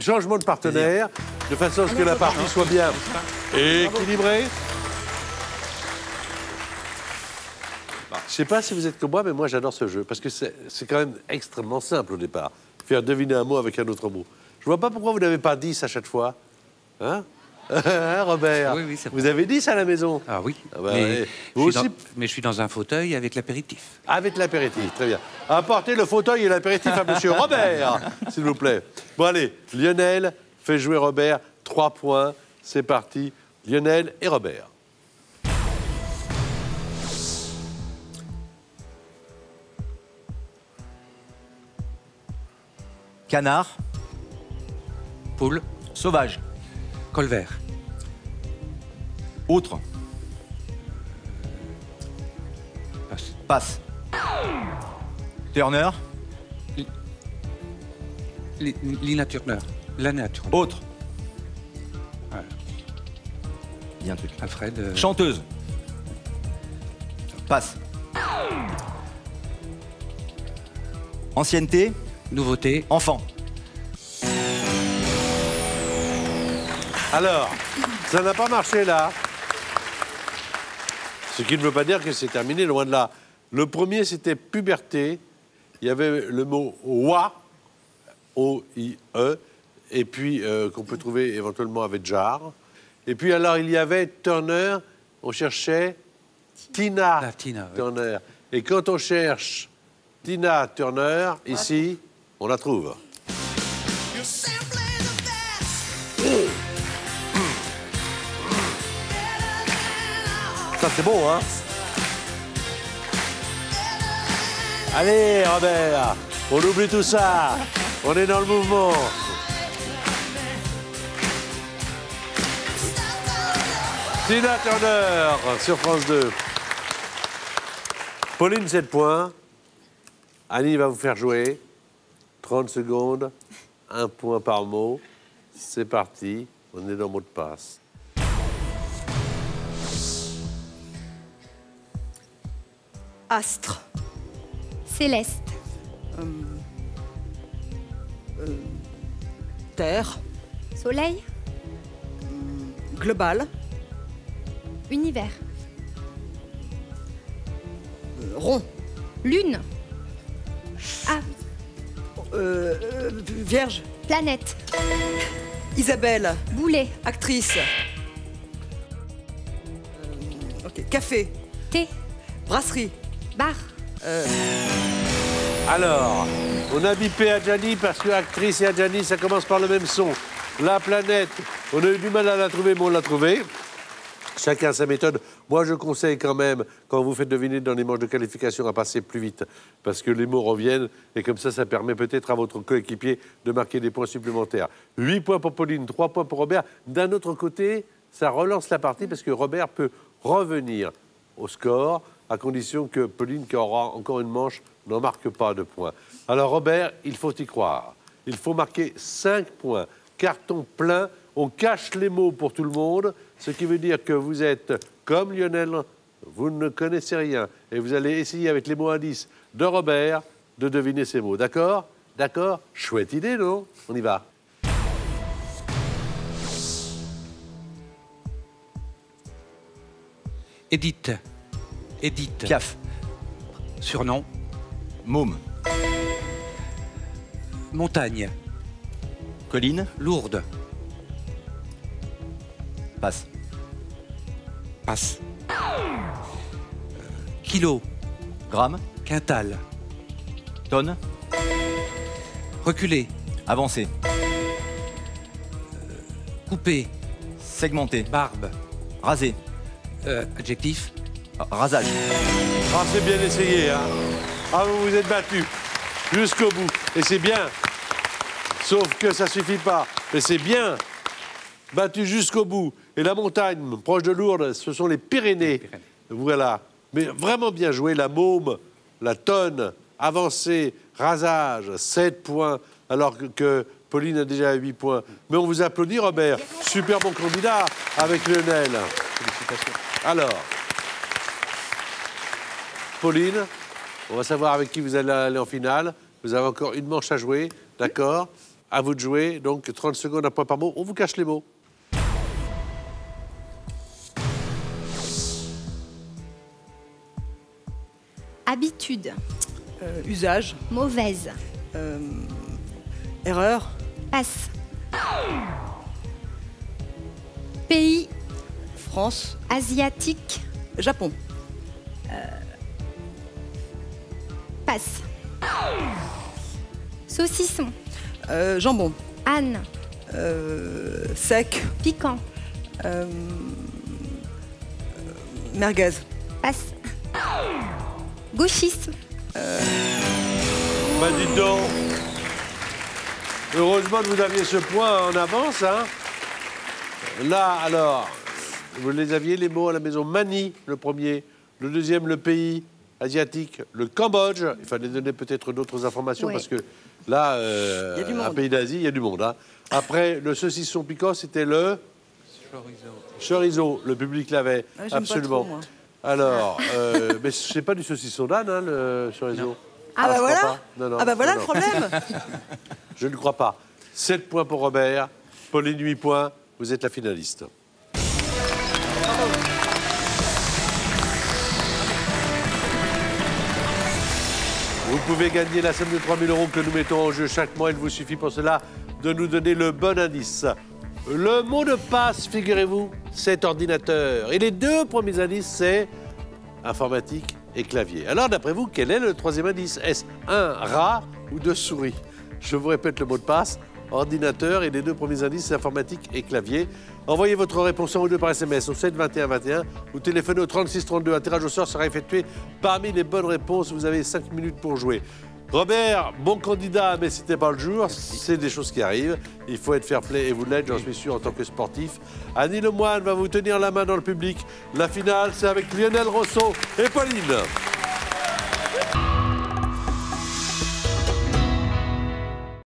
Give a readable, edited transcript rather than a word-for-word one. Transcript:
changement de partenaire, de façon à ce que la partie soit bien équilibrée. Je sais pas si vous êtes comme moi, mais moi j'adore ce jeu, parce que c'est quand même extrêmement simple au départ. Faire deviner un mot avec un autre mot. Je vois pas pourquoi vous n'avez pas 10 à chaque fois. Hein, hein Robert? Oui, c'est vous avez 10 à la maison? Ah oui. Ah bah, mais, vous aussi... mais je suis dans un fauteuil avec l'apéritif. Avec l'apéritif, très bien. Apportez le fauteuil et l'apéritif à monsieur Robert, s'il vous plaît. Bon allez, Lionel fait jouer Robert, 3 points, c'est parti. Lionel et Robert. Canard. Poule. Sauvage. Colvert. Autre. Passe. Passe. Turner. Lina Turner. Lana Turner. Autre. Ouais. Bien truc. Alfred. Chanteuse. Passe. Ancienneté. Nouveauté. Enfant. Alors, ça n'a pas marché là. Ce qui ne veut pas dire que c'est terminé, loin de là. Le premier, c'était puberté. Il y avait le mot oie, O-I-E, et puis qu'on peut trouver éventuellement avec jar. Et puis alors, il y avait Turner, on cherchait Tina, Tina Turner. Oui. Et quand on cherche Tina Turner, ici, on la trouve. Ça, c'est beau, hein? Allez, Robert, on oublie tout ça. On est dans le mouvement. Tina Turner sur France 2. Pauline, 7 points. Annie va vous faire jouer. 30 secondes, 1 point par mot. C'est parti. On est dans mot de passe. Astre. Céleste. Terre. Soleil. Global. Univers. Rond. Lune. Ah, Vierge. planète. Isabelle. Boulet. Actrice. Ok. Café. Thé. Brasserie. Bar. Alors, on a bipé Adjani parce que actrice et Adjani, ça commence par le même son. La planète, on a eu du mal à la trouver, mais on l'a trouvée. Chacun sa méthode. Moi, je conseille quand même, quand vous faites deviner dans les manches de qualification, à passer plus vite. Parce que les mots reviennent, et comme ça permet peut-être à votre coéquipier de marquer des points supplémentaires. 8 points pour Pauline, 3 points pour Robert. D'un autre côté, ça relance la partie parce que Robert peut revenir au score, à condition que Pauline, qui aura encore une manche, n'en marque pas de points. Alors Robert, il faut y croire. Il faut marquer 5 points. Carton plein, on cache les mots pour tout le monde, ce qui veut dire que vous êtes comme Lionel, vous ne connaissez rien. Et vous allez essayer avec les mots indices de Robert de deviner ces mots. D'accord? D'accord? Chouette idée, non? On y va. Edith. Edith. Piaf. Surnom. Môme. Montagne. Colline. Lourde. Passe. Passe. Kilo. Gramme. Quintal. Tonne. Reculé. Avancé. Coupé. Segmenté. Barbe. Rasé. Adjectif. Rasage. Ah, c'est bien essayé, hein? Ah, vous vous êtes battu jusqu'au bout. Et c'est bien. Sauf que ça suffit pas. Mais c'est bien. Battu jusqu'au bout. Et la montagne, proche de Lourdes, ce sont les Pyrénées. Voilà. Mais vraiment bien joué. La môme, la tonne, avancée, rasage, 7 points, alors que Pauline a déjà 8 points. Mais on vous applaudit, Robert. Super bon candidat avec Lionel. Félicitations. Alors, Pauline, on va savoir avec qui vous allez aller en finale. Vous avez encore une manche à jouer, d'accord? À vous de jouer. Donc 30 secondes, un point par mot. On vous cache les mots. Habitude. Usage. Mauvaise. Erreur. Passe. Pays France. asiatique. Japon. Passe. Saucisson. Jambon. Âne. Sec. Piquant. Merguez. Passe. Gauchisme. Bah dites donc. Heureusement que vous aviez ce point en avance, hein. Là, alors, vous les aviez, les mots à la maison. Mani, le premier. Le deuxième, le pays asiatique. Le Cambodge. Il fallait donner peut-être d'autres informations Ouais. parce que là, Il y a du monde. un pays d'Asie, il y a du monde. Hein. Après, le saucisson piquant, c'était le chorizo. Le public l'avait. Ah, j'aime Absolument. pas trop, moi. Alors, mais c'est pas du saucisson d'âne, hein, le chorizo. Ah bah je crois voilà. pas. Non, non, Ah bah voilà non, le non. problème. Je ne crois pas. 7 points pour Robert. Pauline, 8 points. Vous êtes la finaliste. Vous pouvez gagner la somme de 3 000 € que nous mettons en jeu chaque mois. Il vous suffit pour cela de nous donner le bon indice. Le mot de passe, figurez-vous, c'est ordinateur. Et les deux premiers indices, c'est informatique et clavier. Alors, d'après vous, quel est le troisième indice? Est-ce un rat ou deux souris? Je vous répète le mot de passe, ordinateur, et les deux premiers indices, c'est informatique et clavier. Envoyez votre réponse en ou deux par SMS au 7 21 21 ou téléphonez au 36 32. Un tirage au sort sera effectué parmi les bonnes réponses. Vous avez 5 minutes pour jouer. Robert, bon candidat, mais c'était pas le jour. C'est des choses qui arrivent. Il faut être fair-play et vous l'êtes, j'en suis sûr, en tant que sportif. Annie Lemoine va vous tenir la main dans le public. La finale, c'est avec Lionel Rousseau et Pauline.